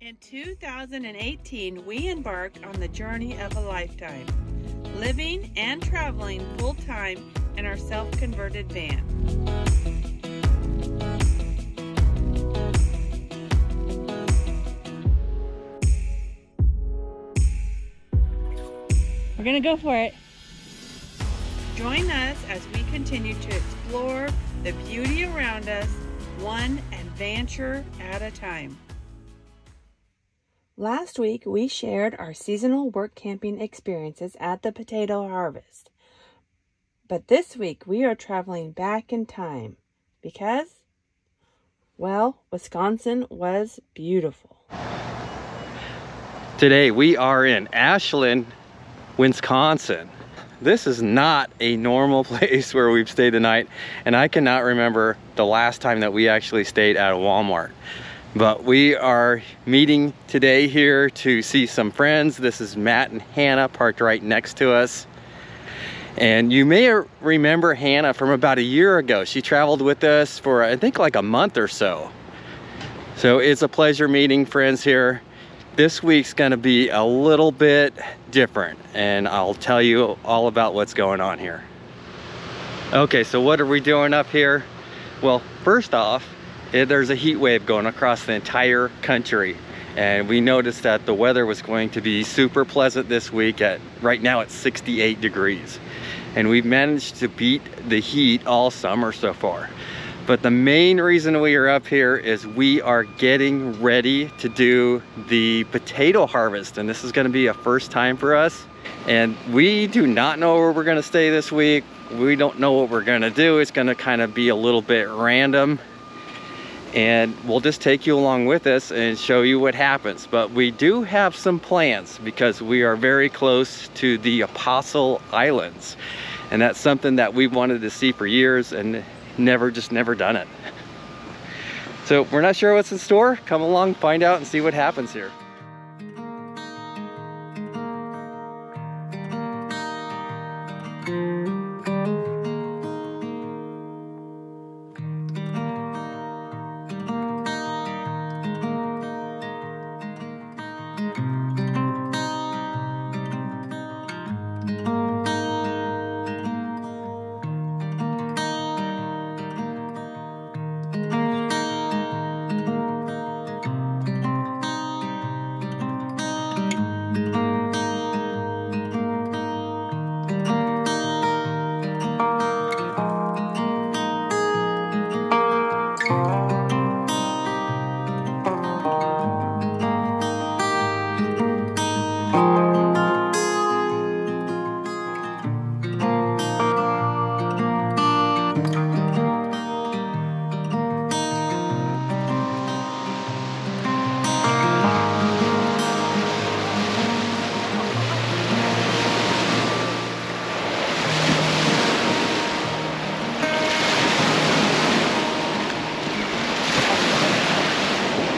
In 2018, we embarked on the journey of a lifetime, living and traveling full-time in our self-converted van. We're gonna go for it. Join us as we continue to explore the beauty around us, one adventure at a time. Last week, we shared our seasonal work camping experiences at the potato harvest. But this week, we are traveling back in time because, well, Wisconsin was beautiful. Today, we are in Ashlin, Wisconsin. This is not a normal place where we've stayed the night, and I cannot remember the last time that we actually stayed at a Walmart. But we are meeting today here to see some friends. This is Matt and Hannah parked right next to us. And you may remember Hannah from about a year ago. She traveled with us for I think like a month or so. So it's a pleasure meeting friends here. This week's gonna be a little bit different, and I'll tell you all about what's going on here. Okay, so what are we doing up here? Well, first off, there's a heat wave going across the entire country, and we noticed that the weather was going to be super pleasant this week. Right now it's 68 degrees, and we've managed to beat the heat all summer so far. But the main reason we are up here is we are getting ready to do the potato harvest, and this is going to be a first time for us, and we do not know where we're going to stay this week. We don't know what we're going to do. It's going to kind of be a little bit random, and we'll just take you along with us and show you what happens. But we do have some plans because we are very close to the Apostle Islands, and that's something that we wanted to see for years and never done it. So we're not sure what's in store. Come along, find out, and see what happens here.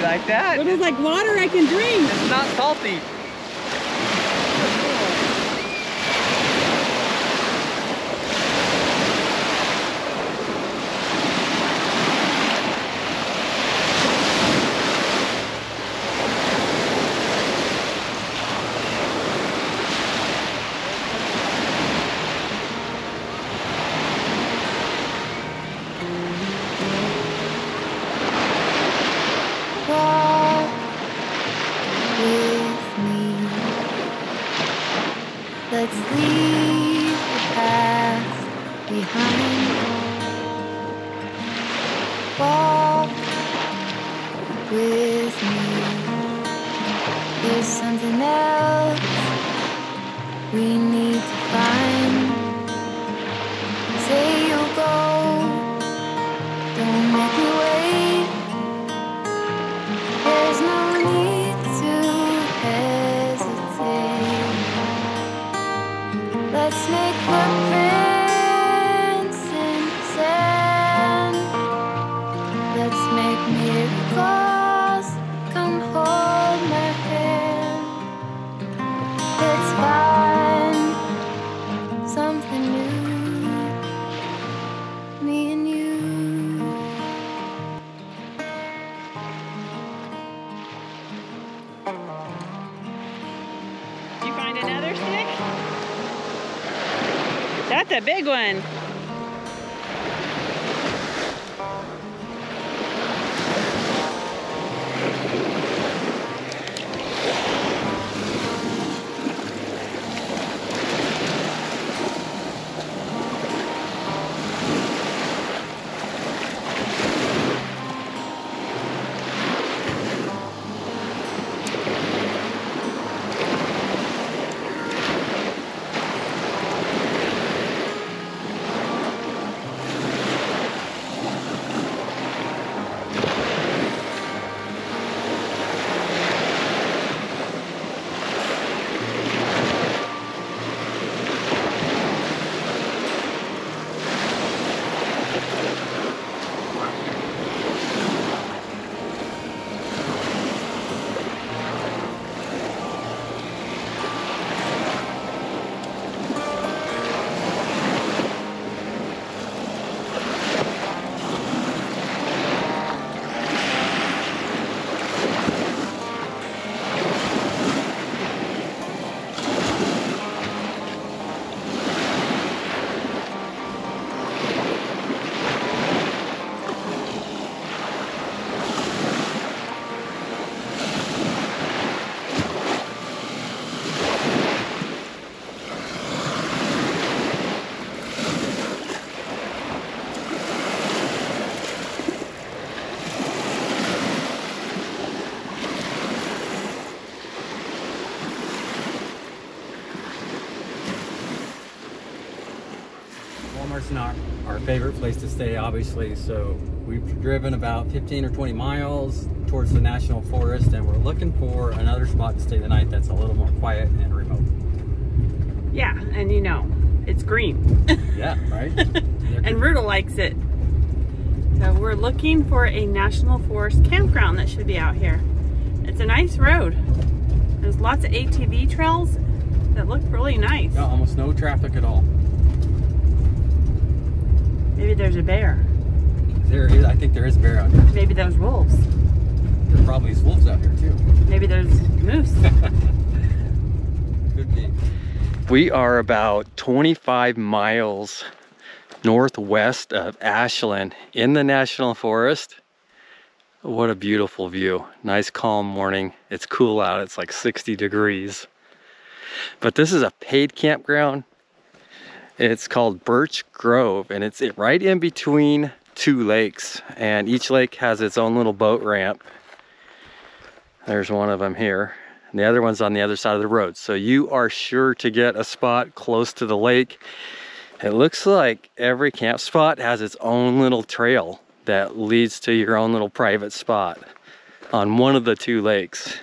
Like that. It was like water I can drink. It's not salty. Let's leave the past behind. Walk with me. There's something else we need to find. Say you'll go, don't make me wait. There's no need to hesitate. Let's make footprints in the sand. Let's make miracles. Come hold my hand. It's fine That's a big one. Walmart's not our favorite place to stay, obviously, so we've driven about 15 or 20 miles towards the National Forest, and we're looking for another spot to stay the night that's a little more quiet and remote. Yeah, and you know, it's green. Yeah, right? And Rudel likes it. So we're looking for a National Forest campground that should be out here. It's a nice road. There's lots of ATV trails that look really nice. No, almost no traffic at all. Maybe there's a bear. There is, I think there is a bear out here. Maybe there's wolves. There probably is wolves out here too. Maybe there's moose. Could be. We are about 25 miles northwest of Ashlin in the National Forest. What a beautiful view. Nice calm morning. It's cool out. It's like 60 degrees. But this is a paid campground. It's called Birch Grove, and it's right in between two lakes, and each lake has its own little boat ramp. There's one of them here, and the other one's on the other side of the road. So you are sure to get a spot close to the lake. It looks like every camp spot has its own little trail that leads to your own little private spot on one of the two lakes.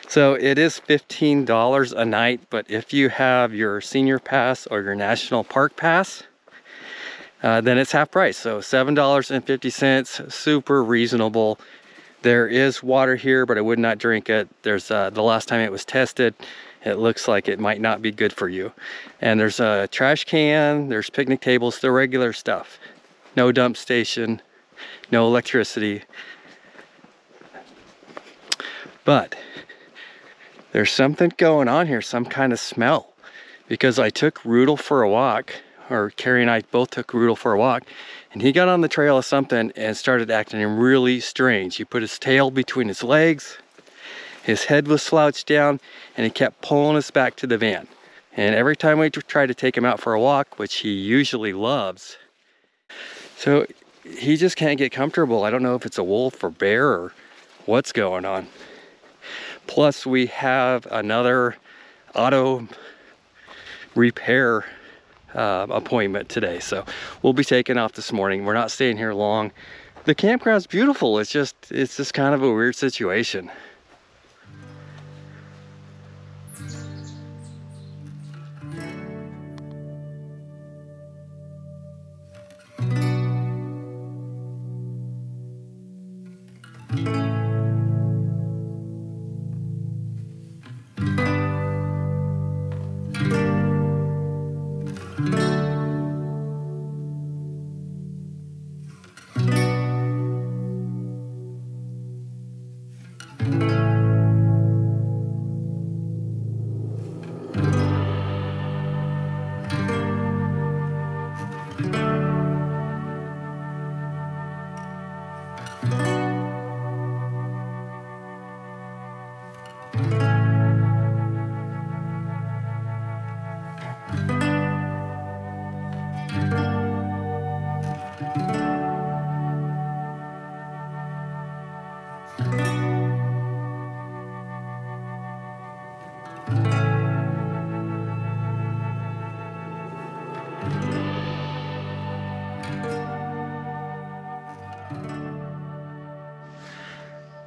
So it is $15 a night, but if you have your senior pass or your national park pass, then it's half price. So $7.50, super reasonable. There is water here, but I would not drink it. There's the last time it was tested, it looks like it might not be good for you. And there's a trash can, there's picnic tables, the regular stuff. No dump station, no electricity. But there's something going on here, some kind of smell. Because I took Rudel for a walk, or Carrie and I both took Rudel for a walk, and he got on the trail of something and started acting really strange. He put his tail between his legs, his head was slouched down, and he kept pulling us back to the van. And every time we try to take him out for a walk, which he usually loves, so he just can't get comfortable. I don't know if it's a wolf or bear or what's going on. Plus we have another auto repair appointment today, so we'll be taking off this morning. We're not staying here long. The campground's beautiful. It's just kind of a weird situation.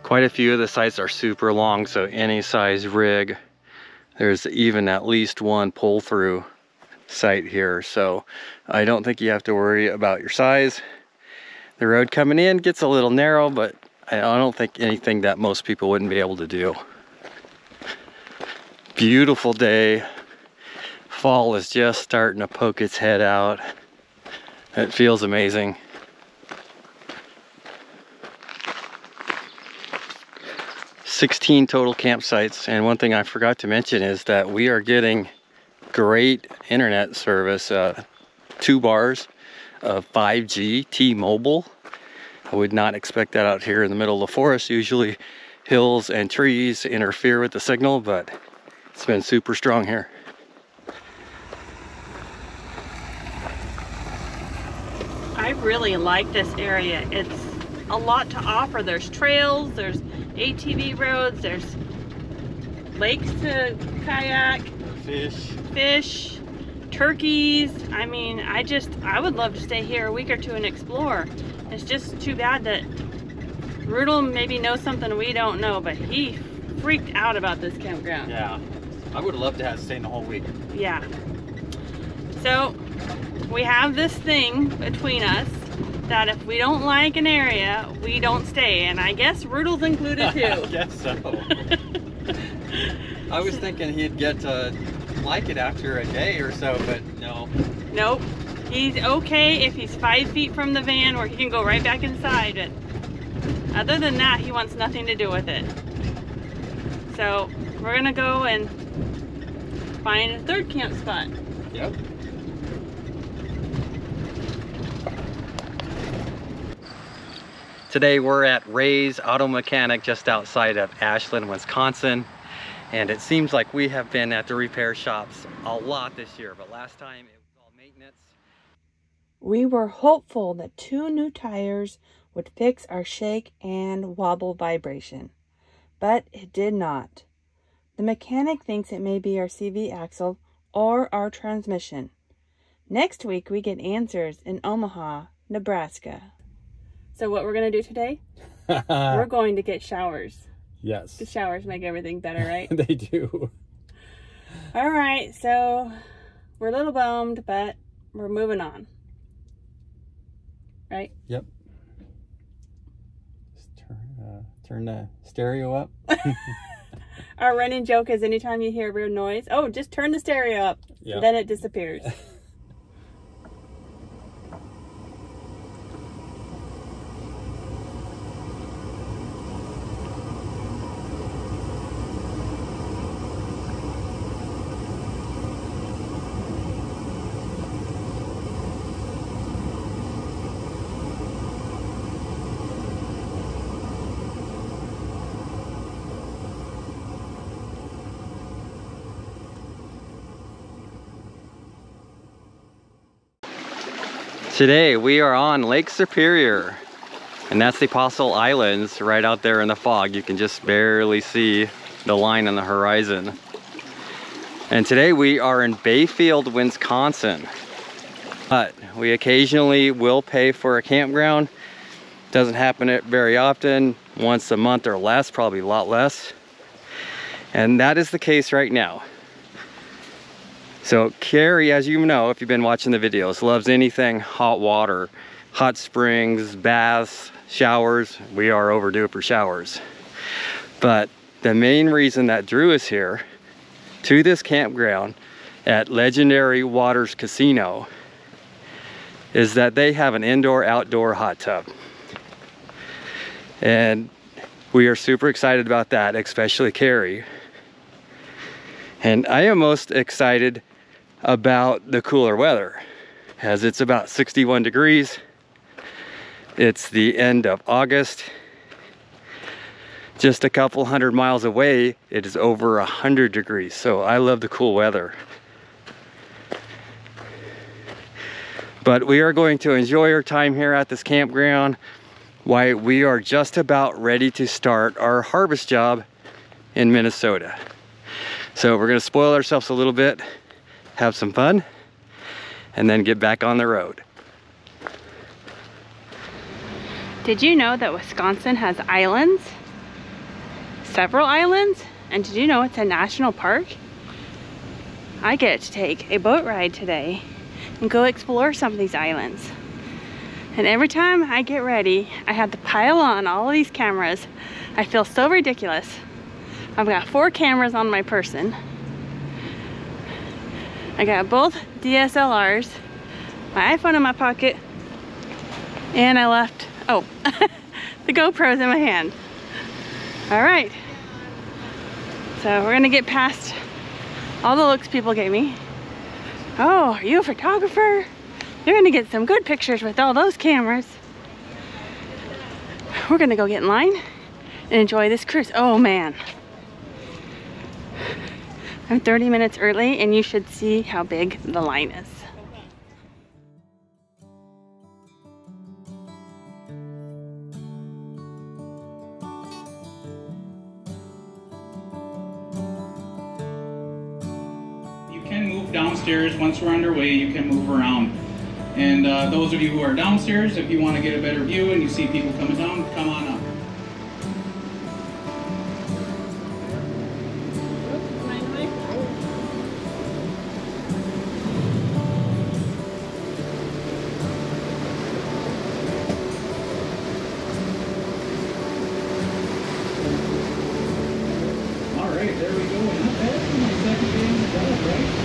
Quite a few of the sites are super long, so any size rig. There's even at least one pull-through site here, so I don't think you have to worry about your size. The road coming in gets a little narrow, but I don't think anything that most people wouldn't be able to do. Beautiful day. Fall is just starting to poke its head out. It feels amazing. $16 total campsites, and one thing I forgot to mention is that we are getting great internet service, 2 bars of 5G T-Mobile. I would not expect that out here in the middle of the forest. Usually hills and trees interfere with the signal, but it's been super strong here. I really like this area. It's a lot to offer. There's trails, there's ATV roads, there's lakes to kayak, fish, turkeys. I mean, I would love to stay here a week or two and explore. It's just too bad that Rudel maybe knows something we don't know, but he freaked out about this campground. Yeah, I would have loved to have stayed the whole week. Yeah. So we have this thing between us that if we don't like an area, we don't stay, and I guess Rudel's included too. I guess so. I was thinking he'd get to like it after a day or so, but no. Nope. He's okay if he's 5 feet from the van where he can go right back inside, but other than that, he wants nothing to do with it. So we're gonna go and find a third camp spot. Yep. Today we're at Ray's Auto Mechanic just outside of Ashlin, Wisconsin. And it seems like we have been at the repair shops a lot this year, but last time it was all maintenance. We were hopeful that 2 new tires would fix our shake and wobble vibration, but it did not. The mechanic thinks it may be our CV axle or our transmission. Next week we get answers in Omaha, Nebraska. So what we're going to do today? We're going to get showers. Yes. The showers make everything better, right? They do. All right, so we're a little bummed, but we're moving on. Right? Yep. Just turn the stereo up. Our running joke is anytime you hear a weird noise, oh, just turn the stereo up. Yep. Then it disappears. Today we are on Lake Superior, and that's the Apostle Islands right out there in the fog. You can just barely see the line on the horizon. And today we are in Bayview, Wisconsin. But we occasionally will pay for a campground. Doesn't happen very often, once a month or less, probably a lot less. And that is the case right now. So Carrie, as you know, if you've been watching the videos, loves anything hot water, hot springs, baths, showers. We are overdue for showers. But the main reason that drew us here to this campground at Legendary Waters Casino is that they have an indoor-outdoor hot tub. And we are super excited about that, especially Carrie. And I am most excited about the cooler weather, as it's about 61 degrees. It's the end of August, just a couple 100 miles away, it is over 100 degrees. So I love the cool weather. But we are going to enjoy our time here at this campground while we are just about ready to start our harvest job in Minnesota. So we're gonna spoil ourselves a little bit, have some fun, and then get back on the road. Did you know that Wisconsin has islands? Several islands? And did you know it's a national park? I get to take a boat ride today and go explore some of these islands. And every time I get ready, I have to pile on all of these cameras. I feel so ridiculous. I've got 4 cameras on my person. I got both DSLRs, my iPhone in my pocket, and I left, oh, the GoPro's in my hand. All right, so we're gonna get past all the looks people gave me. Oh, are you a photographer? You're gonna get some good pictures with all those cameras. We're gonna go get in line and enjoy this cruise. Oh man. I'm 30 minutes early and you should see how big the line is. You can move downstairs. Once we're underway, you can move around. And those of you who are downstairs, if you want to get a better view and you see people coming down, come on up. All right, there we go. Not bad for my second day in the job, right?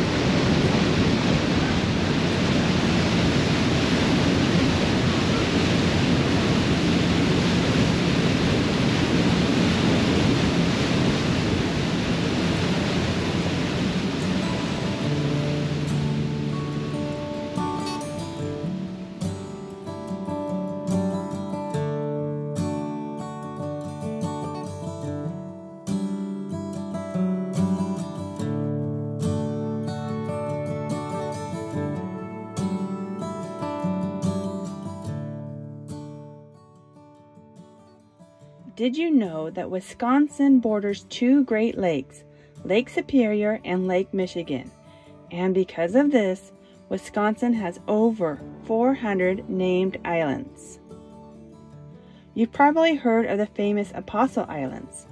Did you know that Wisconsin borders 2 Great Lakes, Lake Superior and Lake Michigan? And because of this, Wisconsin has over 400 named islands. You've probably heard of the famous Apostle Islands,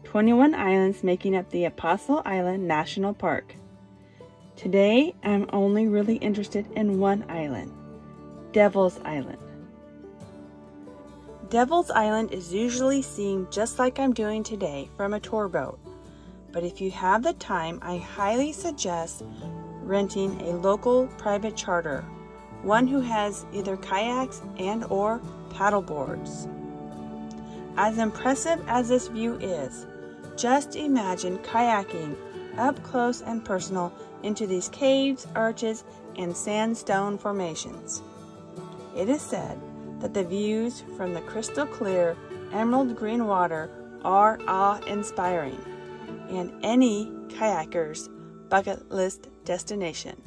21 islands making up the Apostle Island National Park. Today, I'm only really interested in one island, Devil's Island. Devil's Island is usually seen just like I'm doing today from a tour boat, but if you have the time, I highly suggest renting a local private charter, one who has either kayaks and or paddle boards. As impressive as this view is, just imagine kayaking up close and personal into these caves, arches, and sandstone formations. It is said that the views from the crystal clear emerald green water are awe-inspiring and any kayaker's bucket list destination.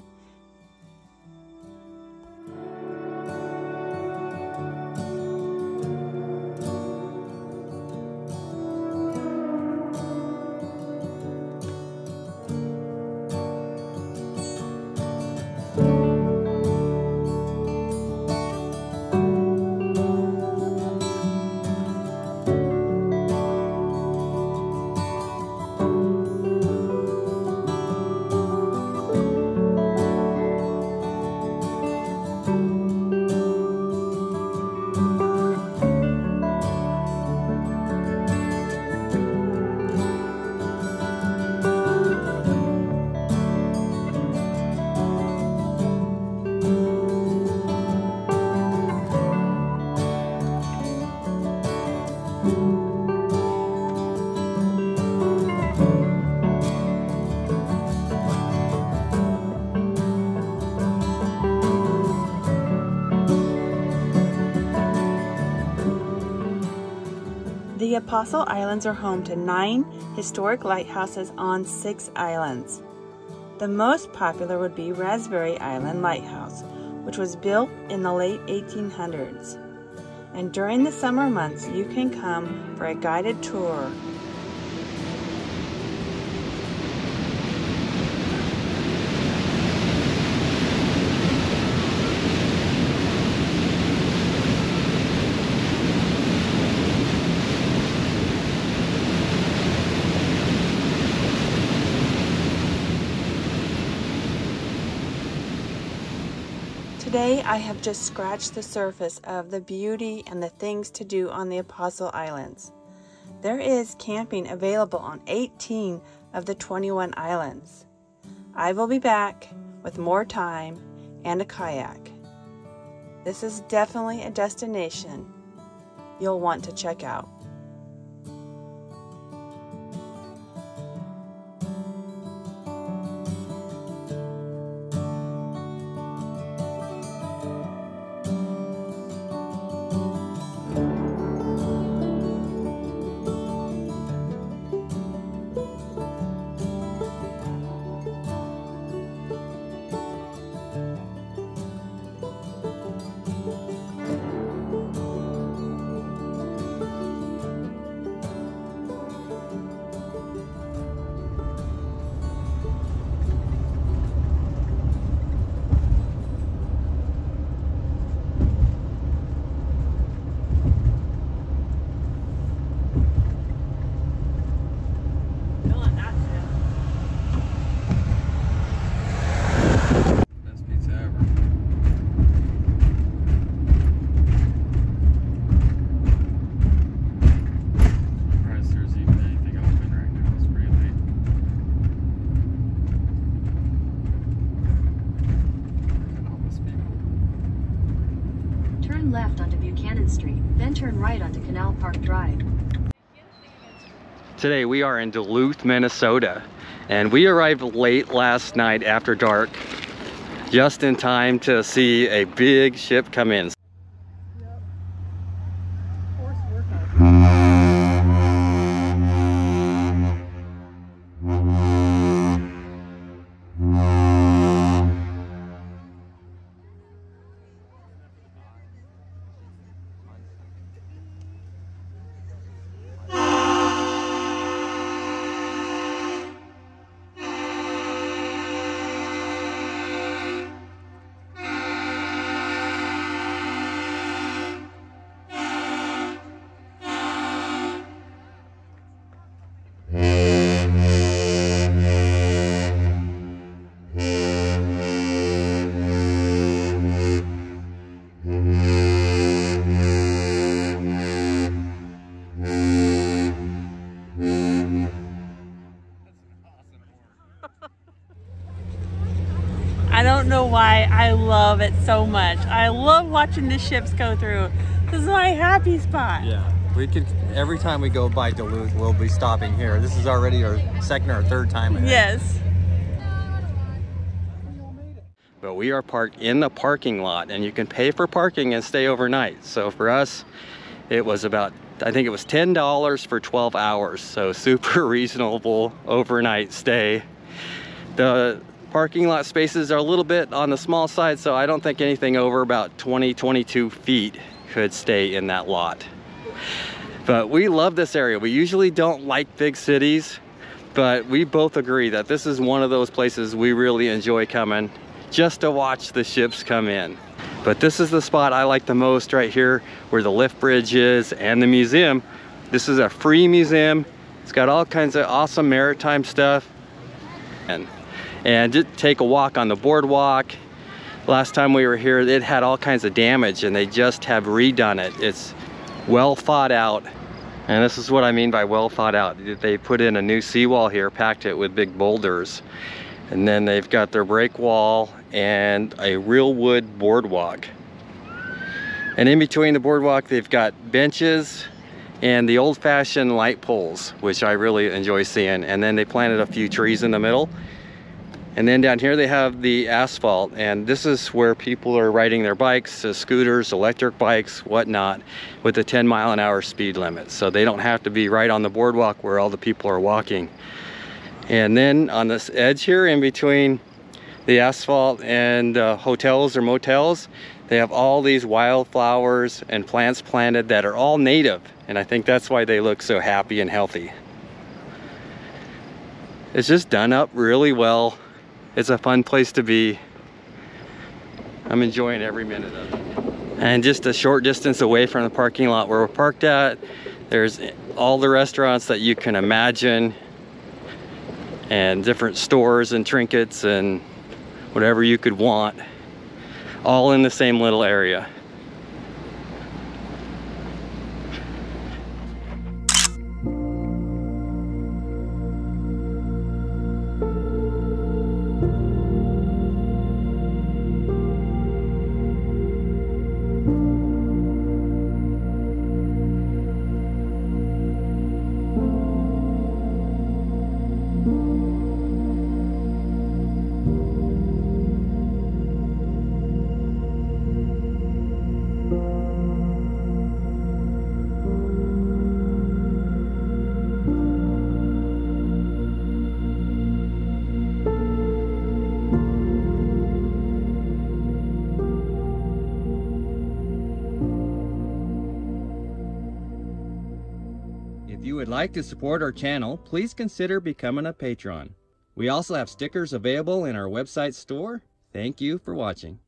Apostle Islands are home to 9 historic lighthouses on 6 islands. The most popular would be Raspberry Island Lighthouse, which was built in the late 1800s. And during the summer months, you can come for a guided tour. Today I have just scratched the surface of the beauty and the things to do on the Apostle Islands. There is camping available on 18 of the 21 islands. I will be back with more time and a kayak. This is definitely a destination you'll want to check out. Left onto Buchanan Street, then turn right onto Canal Park Drive. Today we are in Duluth, Minnesota, and we arrived late last night after dark, just in time to see a big ship come in. I don't know why I love it so much. I love watching the ships go through. This is my happy spot. Yeah, we could, every time we go by Duluth, we'll be stopping here. This is already our second or third time, I think. Yes. But we are parked in the parking lot, and you can pay for parking and stay overnight. So for us, it was about, I think it was $10 for 12 hours. So super reasonable overnight stay. The parking lot spaces are a little bit on the small side, so I don't think anything over about 22 feet could stay in that lot. But we love this area. We usually don't like big cities, but we both agree that this is one of those places we really enjoy coming just to watch the ships come in. But this is the spot I like the most right here, where the lift bridge is and the museum. This is a free museum. It's got all kinds of awesome maritime stuff. And just take a walk on the boardwalk. Last time we were here, it had all kinds of damage, and they just have redone it. It's well thought out. And this is what I mean by well thought out. They put in a new seawall here, packed it with big boulders. And then they've got their break wall and a real wood boardwalk. And in between the boardwalk, they've got benches and the old-fashioned light poles, which I really enjoy seeing. And then they planted a few trees in the middle. And then down here they have the asphalt, and this is where people are riding their bikes, scooters, electric bikes, whatnot, with a 10-mile-an-hour speed limit. So they don't have to be right on the boardwalk where all the people are walking. And then on this edge here in between the asphalt and hotels or motels, they have all these wildflowers and plants planted that are all native. And I think that's why they look so happy and healthy. It's just done up really well. It's a fun place to be. I'm enjoying every minute of it. And just a short distance away from the parking lot where we're parked at, there's all the restaurants that you can imagine, and different stores and trinkets and whatever you could want, all in the same little area. If you would like to support our channel, please consider becoming a patron. We also have stickers available in our website store. Thank you for watching.